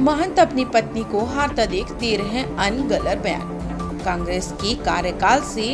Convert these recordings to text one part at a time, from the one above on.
महंत अपनी पत्नी को हारता देख दे रहे हैं अनगलत बयान। कांग्रेस की कार्यकाल से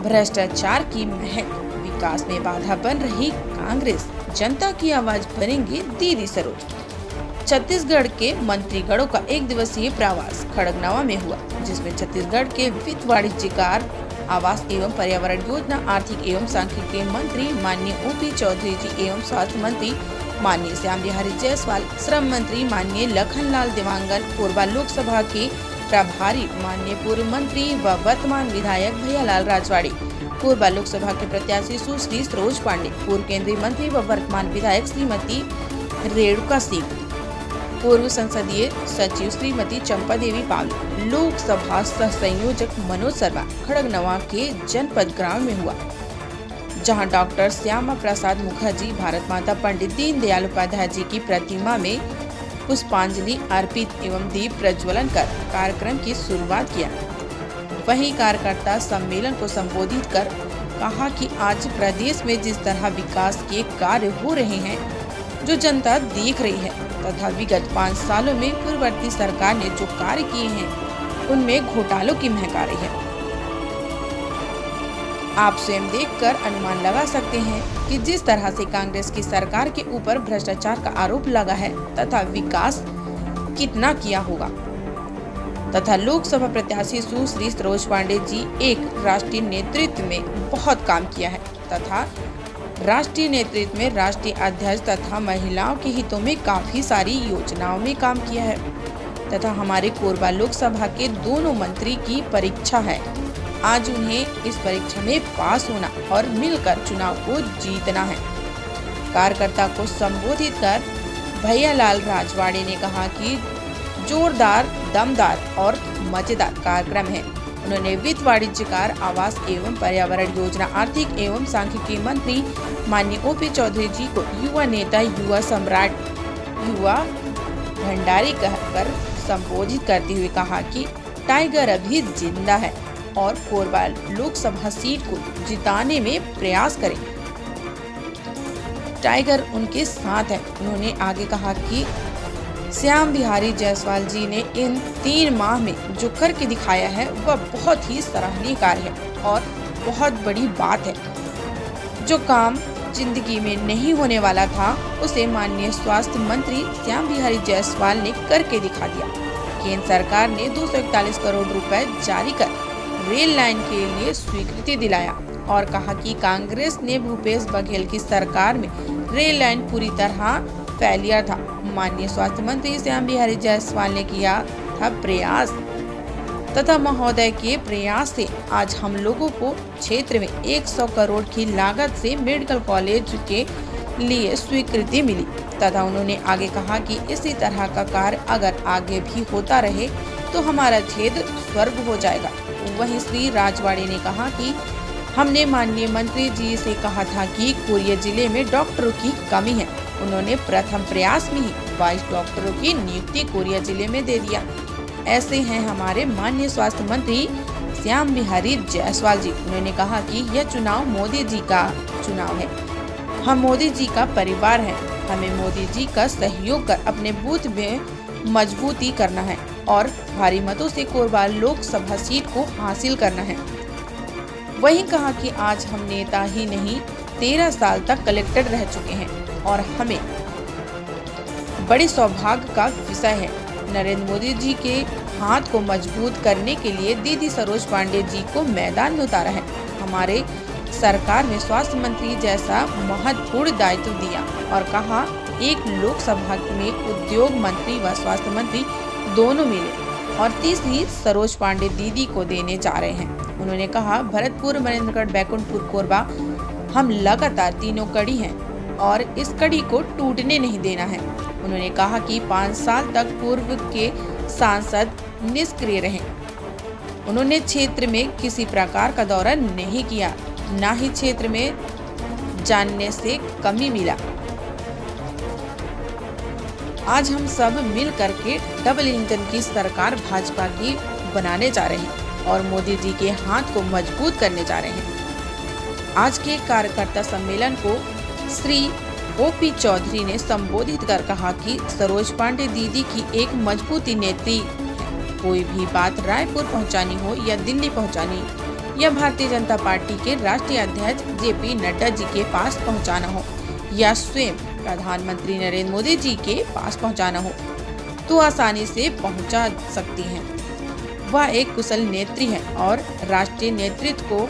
भ्रष्टाचार की महक, विकास में बाधा बन रही कांग्रेस, जनता की आवाज बनेंगे दीदी सरोज। छत्तीसगढ़ के मंत्रीगणों का एक दिवसीय प्रवास खड़गनवा में हुआ, जिसमें छत्तीसगढ़ के वित्त वाणिज्यकार, आवास एवं पर्यावरण योजना, आर्थिक एवं सांख्यिकी मंत्री माननीय ओपी चौधरी जी एवं स्वास्थ्य मंत्री माननीय श्याम बिहारी जायसवाल, श्रम मंत्री माननीय लखनलाल देवांगन, कोरबा लोकसभा के प्रभारी माननीय पूर्व मंत्री व वर्तमान विधायक भैयालाल राजवाड़ी, कोरबा लोकसभा के प्रत्याशी सुश्री सरोज पांडे, पूर्व केंद्रीय मंत्री व वर्तमान विधायक श्रीमती रेणुका सिंह, पूर्व संसदीय सचिव श्रीमती चंपा देवी पावले, लोकसभा सह संयोजक मनोज शर्मा खड़गनवा के जनपद ग्राम में हुआ, जहां डॉक्टर श्यामा प्रसाद मुखर्जी, भारत माता पंडित दीनदयाल उपाध्याय जी की प्रतिमा में पुष्पांजलि अर्पित एवं दीप प्रज्वलन कर कार्यक्रम की शुरुआत किया। वहीं कार्यकर्ता सम्मेलन को संबोधित कर कहा कि आज प्रदेश में जिस तरह विकास के कार्य हो रहे हैं, जो जनता देख रही है, तथा विगत 5 सालों में पूर्ववर्ती सरकार ने जो कार्य किए हैं, उनमें घोटालों की महक आ रही है। आप स्वयं देखकर अनुमान लगा सकते हैं कि जिस तरह से कांग्रेस की सरकार के ऊपर भ्रष्टाचार का आरोप लगा है तथा विकास कितना किया होगा, तथा लोकसभा प्रत्याशी सुश्री सरोज पांडे जी एक राष्ट्रीय नेतृत्व में बहुत काम किया है तथा राष्ट्रीय नेतृत्व में राष्ट्रीय अध्यक्ष तथा महिलाओं के हितों में काफी सारी योजनाओं में काम किया है, तथा हमारे कोरबा लोकसभा के दोनों मंत्री की परीक्षा है। आज उन्हें इस परीक्षा में पास होना और मिलकर चुनाव को जीतना है। कार्यकर्ता को संबोधित कर भैयालाल राजवाड़ी ने कहा कि जोरदार, दमदार और मजेदार कार्यक्रम है। उन्होंने वित्त वाणिज्यकार, आवास एवं पर्यावरण योजना, आर्थिक एवं सांख्यिकी मंत्री माननीय ओपी चौधरी जी को युवा नेता, युवा सम्राट, युवा भंडारी कहकर संबोधित करते हुए कहा कि टाइगर अभी जिंदा है और कोरबा लोकसभा सीट को जिताने में प्रयास करें। टाइगर उनके साथ है। उन्होंने आगे कहा कि श्याम बिहारी जायसवाल जी ने इन 3 माह में जो करके दिखाया है, वह बहुत ही सराहनीय कार्य है और बहुत बड़ी बात है। जो काम जिंदगी में नहीं होने वाला था, उसे माननीय स्वास्थ्य मंत्री श्याम बिहारी जायसवाल ने करके दिखा दिया। केंद्र सरकार ने 241 करोड़ रुपए जारी कर रेल लाइन के लिए स्वीकृति दिलाया और कहा कि कांग्रेस ने भूपेश बघेल की सरकार में रेल लाइन पूरी तरह फेलियर था। माननीय स्वास्थ्य मंत्री श्याम बिहारी जायसवाल ने किया था प्रयास, तथा महोदय के प्रयास से आज हम लोगों को क्षेत्र में 100 करोड़ की लागत से मेडिकल कॉलेज के लिए स्वीकृति मिली, तथा उन्होंने आगे कहा कि इसी तरह का कार्य अगर आगे भी होता रहे तो हमारा क्षेत्र स्वर्ग हो जाएगा। वहीं श्री राजवाड़ी ने कहा कि हमने माननीय मंत्री जी से कहा था कि कोरिया जिले में डॉक्टरों की कमी है। उन्होंने प्रथम प्रयास में ही 22 डॉक्टरों की नियुक्ति कोरिया जिले में दे दिया। ऐसे हैं हमारे माननीय स्वास्थ्य मंत्री श्याम बिहारी जायसवाल जी। उन्होंने कहा कि यह चुनाव मोदी जी का चुनाव है। हम मोदी जी का परिवार है। हमें मोदी जी का सहयोग कर अपने बूथ में मजबूती करना है और भारी मतों से कोरबा लोकसभा सीट को हासिल करना है। वहीं कहा कि आज हम नेता ही नहीं, 13 साल तक कलेक्टर रह चुके हैं और हमें बड़े सौभाग्य का विषय है। नरेंद्र मोदी जी के हाथ को मजबूत करने के लिए दीदी सरोज पांडे जी को मैदान में उतारा है। हमारे सरकार में स्वास्थ्य मंत्री जैसा महत्वपूर्ण दायित्व दिया और कहा एक लोकसभा में उद्योग मंत्री व स्वास्थ्य मंत्री दोनों मिले और तीसरी सरोज पांडे दीदी को देने जा रहे हैं। उन्होंने कहा भरतपुर, मनेन्द्रगढ़, बैकुंठपुर, कोरबा हम लगातार तीनों कड़ी हैं और इस कड़ी को टूटने नहीं देना है। उन्होंने कहा कि 5 साल तक पूर्व के सांसद निष्क्रिय रहे। उन्होंने क्षेत्र में किसी प्रकार का दौरा नहीं किया, न ही क्षेत्र में जानने से कमी मिला। आज हम सब मिल करके डबल इंजन की सरकार भाजपा की बनाने जा रहे हैं और मोदी जी के हाथ को मजबूत करने जा रहे हैं। आज के कार्यकर्ता सम्मेलन को श्री ओपी चौधरी ने संबोधित कर कहा कि सरोज पांडे दीदी की एक मजबूती नेत्री है। कोई भी बात रायपुर पहुंचानी हो या दिल्ली पहुंचानी या भारतीय जनता पार्टी के राष्ट्रीय अध्यक्ष जेपी नड्डा जी के पास पहुंचाना हो या स्वयं प्रधानमंत्री नरेंद्र मोदी जी के पास पहुंचाना हो तो आसानी से पहुंचा सकती हैं। वह एक कुशल नेत्री है और राष्ट्रीय नेतृत्व को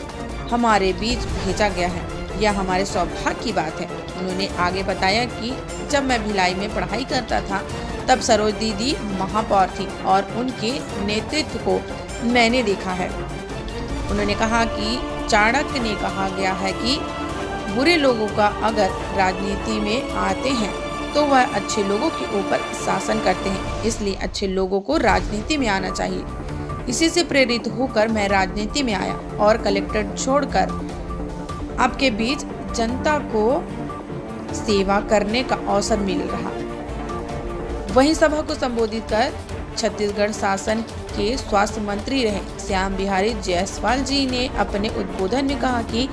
हमारे बीच भेजा गया है। यह हमारे सौभाग्य की बात है। उन्होंने आगे बताया कि जब मैं भिलाई में पढ़ाई करता था तब सरोज दीदी महापौर थी और उनके नेतृत्व को मैंने देखा है। उन्होंने कहा कि चाणक्य ने कहा गया है कि बुरे लोगों का अगर राजनीति में आते हैं तो वह अच्छे लोगों के ऊपर शासन करते हैं, इसलिए अच्छे लोगों को राजनीति में आना चाहिए। इसी से प्रेरित होकर मैं राजनीति में आया और कलेक्टर छोड़कर आपके बीच जनता को सेवा करने का अवसर मिल रहा। वहीं सभा को संबोधित कर छत्तीसगढ़ शासन के स्वास्थ्य मंत्री रहे श्याम बिहारी जायसवाल जी ने अपने उद्बोधन में कहा कि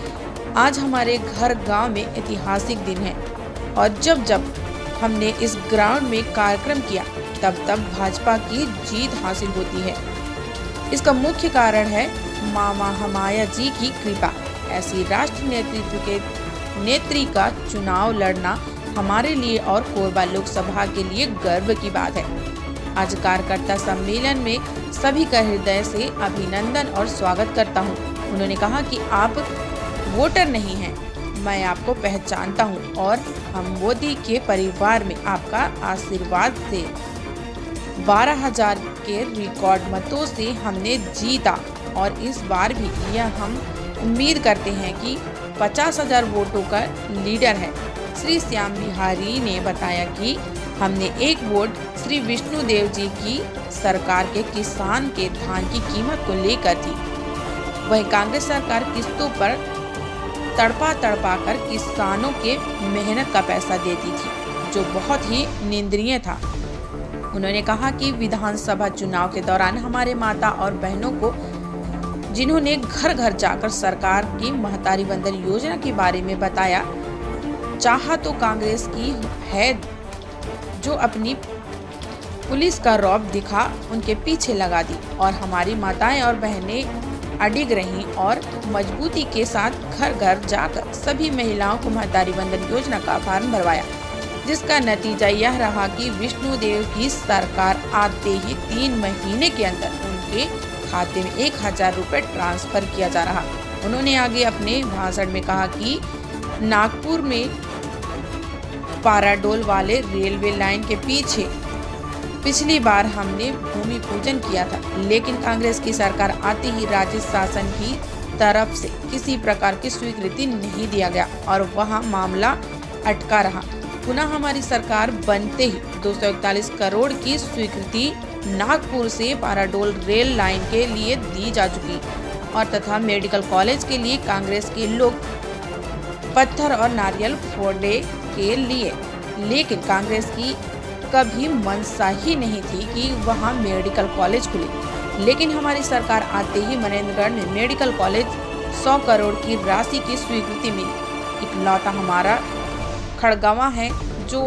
आज हमारे घर गांव में ऐतिहासिक दिन है और जब जब हमने इस ग्राउंड में कार्यक्रम किया तब तब भाजपा की जीत हासिल होती है। इसका मुख्य कारण है मां महामाया जी की कृपा। ऐसी राष्ट्रीय नेतृत्व के नेत्री का चुनाव लड़ना हमारे लिए और कोरबा लोकसभा के लिए गर्व की बात है। आज कार्यकर्ता सम्मेलन में सभी का हृदय से अभिनंदन और स्वागत करता हूं। उन्होंने कहा कि आप वोटर नहीं हैं, मैं आपको पहचानता हूं और हम मोदी के परिवार में आपका आशीर्वाद से 12,000 के रिकॉर्ड मतों से हमने जीता और इस बार भी यह हम उम्मीद करते हैं कि 50,000 वोटों का लीडर है। श्री श्याम बिहारी ने बताया कि हमने एक वोट श्री विष्णुदेव जी की सरकार के किसान के धान की कीमत को लेकर थी। वहीं कांग्रेस सरकार किस्तों पर तड़पा कर किसानों के मेहनत का पैसा देती थी, जो बहुत ही निंदनीय था। उन्होंने कहा कि विधानसभा चुनाव के दौरान हमारे माता और बहनों को जिन्होंने घर घर जाकर सरकार की महतारी वंदन योजना के बारे में बताया, चाहा तो कांग्रेस की है जो अपनी पुलिस का रौब दिखा उनके पीछे लगा दी और हमारी माताएं और बहनें अडिग रहीं और मजबूती के साथ घर घर जाकर सभी महिलाओं को महतारी वंदन योजना का फॉर्म भरवाया, जिसका नतीजा यह रहा कि विष्णुदेव की सरकार आते ही 3 महीने के अंदर उनके खाते में 1,000 रुपए ट्रांसफर किया जा रहा। उन्होंने आगे अपने भाषण में कहा कि नागपुर में पाराडोल वाले रेलवे लाइन के पीछे पिछली बार हमने भूमि पूजन किया था, लेकिन कांग्रेस की सरकार आते ही राज्य शासन की तरफ से किसी प्रकार की स्वीकृति नहीं दिया गया और वहां मामला अटका रहा। पुनः हमारी सरकार बनते ही 241 करोड़ की स्वीकृति नागपुर से पाराडोल रेल लाइन के लिए दी जा चुकी और तथा मेडिकल कॉलेज के लिए कांग्रेस के लोग पत्थर और नारियल फोड़ने के लिए, लेकिन कांग्रेस की कभी मंशा ही नहीं थी कि वहां मेडिकल कॉलेज खुले। लेकिन हमारी सरकार आते ही मनेन्द्रगढ़ में मेडिकल कॉलेज 100 करोड़ की राशि की स्वीकृति मिली। इकलौता हमारा खड़गवा है जो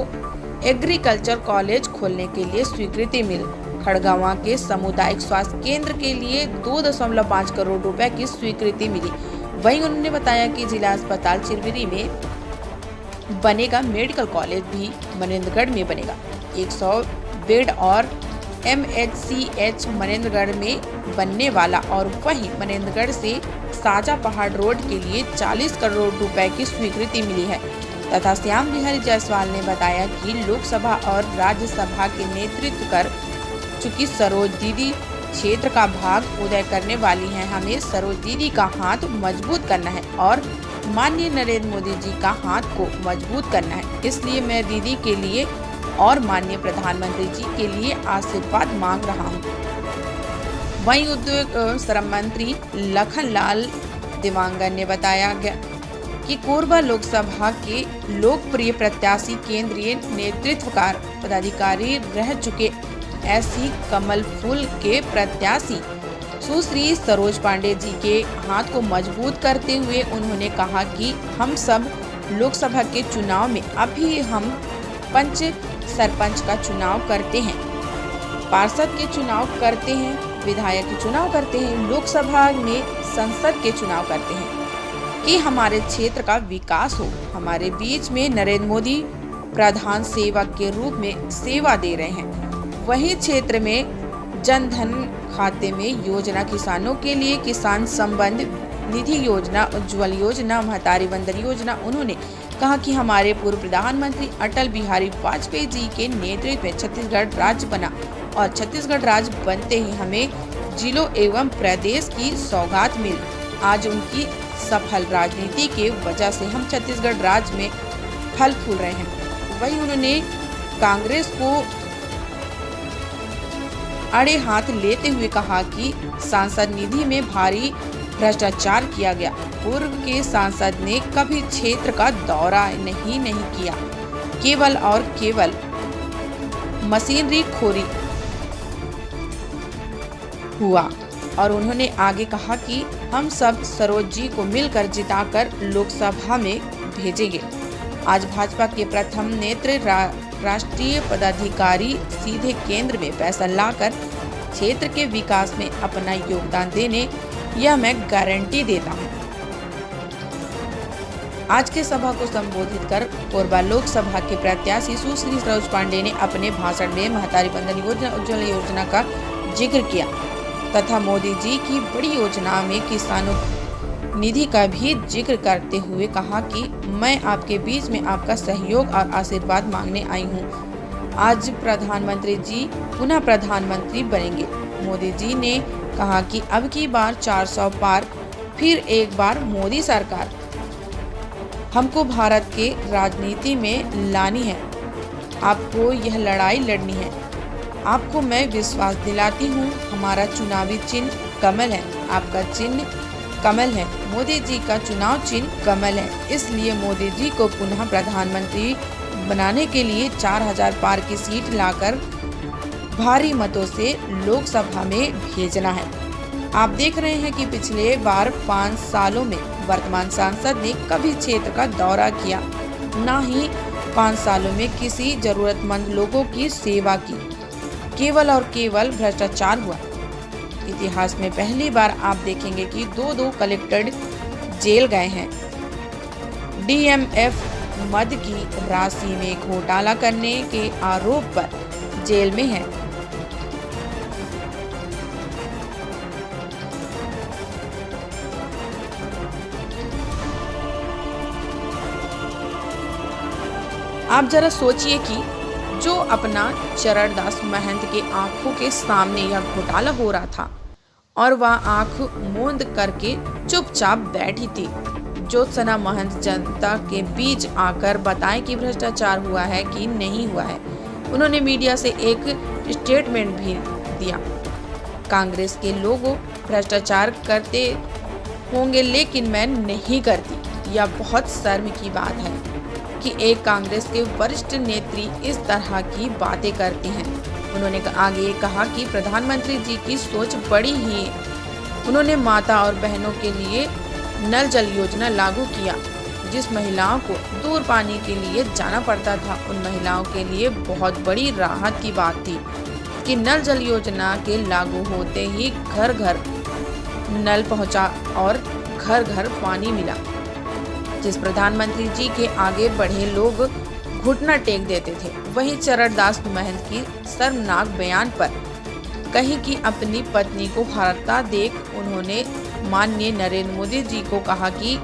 एग्रीकल्चर कॉलेज खोलने के लिए स्वीकृति मिली। खड़गवा के सामुदायिक स्वास्थ्य केंद्र के लिए 2.5 करोड़ रुपए की स्वीकृति मिली। वहीं उन्होंने बताया कि जिला अस्पताल चिरविरी में बनेगा मेडिकल कॉलेज भी मनेन्द्रगढ़ में बनेगा। 100 बेड और MHCH मनेन्द्रगढ़ में बनने वाला और वहीं मनेन्द्रगढ़ से साजा पहाड़ रोड के लिए 40 करोड़ रुपए की स्वीकृति मिली है। तथा श्याम बिहारी जायसवाल ने बताया कि लोकसभा और राज्यसभा के नेतृत्व कर चुकी सरोज दीदी क्षेत्र का भाग उदय करने वाली हैं। हमें सरोज दीदी का हाथ मजबूत करना है और माननीय नरेंद्र मोदी जी का हाथ को मजबूत करना है। इसलिए मैं दीदी के लिए और माननीय प्रधानमंत्री जी के लिए आशीर्वाद मांग रहा हूँ। वहीं उद्योग एवं श्रम मंत्री लखनलाल देवांगन ने बताया गया कि कोरबा लोकसभा के लोकप्रिय प्रत्याशी केंद्रीय नेतृत्वकार पदाधिकारी रह चुके ऐसी कमल फूल के प्रत्याशी सुश्री सरोज पांडे जी के हाथ को मजबूत करते हुए उन्होंने कहा कि हम सब लोकसभा के चुनाव में अभी हम पंच सरपंच का चुनाव करते हैं, पार्षद के चुनाव करते हैं, विधायक के चुनाव करते हैं, लोकसभा में संसद के चुनाव करते हैं कि हमारे क्षेत्र का विकास हो। हमारे बीच में नरेंद्र मोदी प्रधान सेवक के रूप में सेवा दे रहे हैं। वहीं क्षेत्र में जन धन खाते में योजना, किसानों के लिए किसान संबंध निधि योजना, उज्ज्वल योजना, महतारी वंदन योजना। उन्होंने कहा कि हमारे पूर्व प्रधानमंत्री अटल बिहारी वाजपेयी जी के नेतृत्व में छत्तीसगढ़ राज्य बना और छत्तीसगढ़ राज्य बनते ही हमें जिलों एवं प्रदेश की सौगात मिली। आज उनकी सफल राजनीति के वजह से हम छत्तीसगढ़ राज्य में फल फूल रहे हैं। वहीं उन्होंने कांग्रेस को अड़े हाथ लेते हुए कहा कि सांसद निधि में भारी भ्रष्टाचार किया गया। पूर्व के सांसद ने कभी क्षेत्र का दौरा नहीं किया, केवल और केवल मशीनरी खोरी हुआ। और उन्होंने आगे कहा कि हम सब सरोज जी को मिलकर जिताकर लोकसभा में भेजेंगे। आज भाजपा के प्रथम नेत्र राष्ट्रीय पदाधिकारी सीधे केंद्र में पैसा लाकर क्षेत्र के विकास में अपना योगदान देने, यह मैं गारंटी देता हूं। आज के सभा को संबोधित कर कोरबा लोकसभा के प्रत्याशी सुश्री सरोज पांडे ने अपने भाषण में महतारी वंदन योजना, उज्ज्वल योजना का जिक्र किया तथा मोदी जी की बड़ी योजना में किसानों निधि का भी जिक्र करते हुए कहा कि मैं आपके बीच में आपका सहयोग और आशीर्वाद मांगने आई हूँ। आज प्रधानमंत्री जी पुनः प्रधानमंत्री बनेंगे। मोदी जी ने कहा कि अब की बार 400 पार, फिर एक बार मोदी सरकार हमको भारत के राजनीति में लानी है। आपको यह लड़ाई लड़नी है। आपको मैं विश्वास दिलाती हूँ, हमारा चुनावी चिन्ह कमल है, आपका चिन्ह कमल है, मोदी जी का चुनाव चिन्ह कमल है। इसलिए मोदी जी को पुनः प्रधानमंत्री बनाने के लिए 4000 पार की सीट लाकर भारी मतों से लोकसभा में भेजना है। आप देख रहे हैं कि पिछले बार 5 सालों में वर्तमान सांसद ने कभी क्षेत्र का दौरा किया, न ही 5 सालों में किसी जरूरतमंद लोगों की सेवा की। केवल और केवल भ्रष्टाचार हुआ। इतिहास में पहली बार आप देखेंगे कि 2 कलेक्टर जेल गए हैं। DMF मद की राशि में घोटाला करने के आरोप पर जेल में है। आप जरा सोचिए कि जो अपना चरणदास महंत के आंखों के सामने यह घोटाला हो रहा था और वह आंख मूंद करके चुपचाप बैठी थी। ज्योत्सना महंत जनता के बीच आकर बताए कि भ्रष्टाचार हुआ है कि नहीं हुआ है। उन्होंने मीडिया से एक स्टेटमेंट भी दिया। कांग्रेस के लोग भ्रष्टाचार करते होंगे लेकिन मैं नहीं करती। यह बहुत शर्म की बात है कि एक कांग्रेस के वरिष्ठ नेत्री इस तरह की बातें करती हैं। उन्होंने आगे कहा कि प्रधानमंत्री जी की सोच बड़ी ही है। उन्होंने माता और बहनों के लिए नल जल योजना लागू किया। जिस महिलाओं को दूर पानी के लिए जाना पड़ता था, उन महिलाओं के लिए बहुत बड़ी राहत की बात थी कि नल जल योजना के लागू होते ही घर घर नल पहुंचा और घर घर पानी मिला। जिस प्रधानमंत्री जी के आगे बढ़े लोग घुटना टेक देते थे, वहीं चरणदास महंत की शर्मनाक बयान पर कहीं कि अपनी पत्नी को हारता देख उन्होंने माननीय नरेंद्र मोदी जी को कहा कि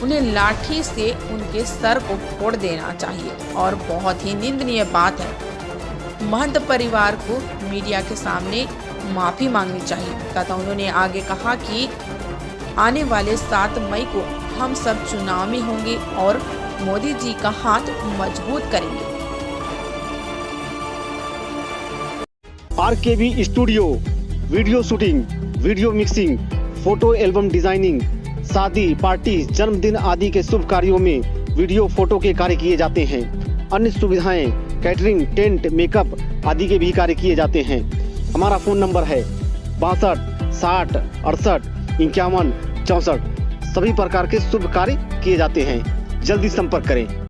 उन्हें लाठी से उनके सर को फोड़ देना चाहिए और बहुत ही निंदनीय बात है। महंत परिवार को मीडिया के सामने माफी मांगनी चाहिए तथा उन्होंने आगे कहा कि आने वाले 7 मई को हम सब चुनाव में होंगे और मोदी जी का हाथ मजबूत करेंगे। RKB studio video shooting, video mixing, photo album designing, शादी पार्टी, जन्मदिन आदि के शुभ कार्यों में वीडियो फोटो के कार्य किए जाते हैं। अन्य सुविधाएं कैटरिंग, टेंट, मेकअप आदि के भी कार्य किए जाते हैं। हमारा फोन नंबर है 62 60 68 51 64। सभी प्रकार के शुभ कार्य किए जाते हैं। जल्दी संपर्क करें।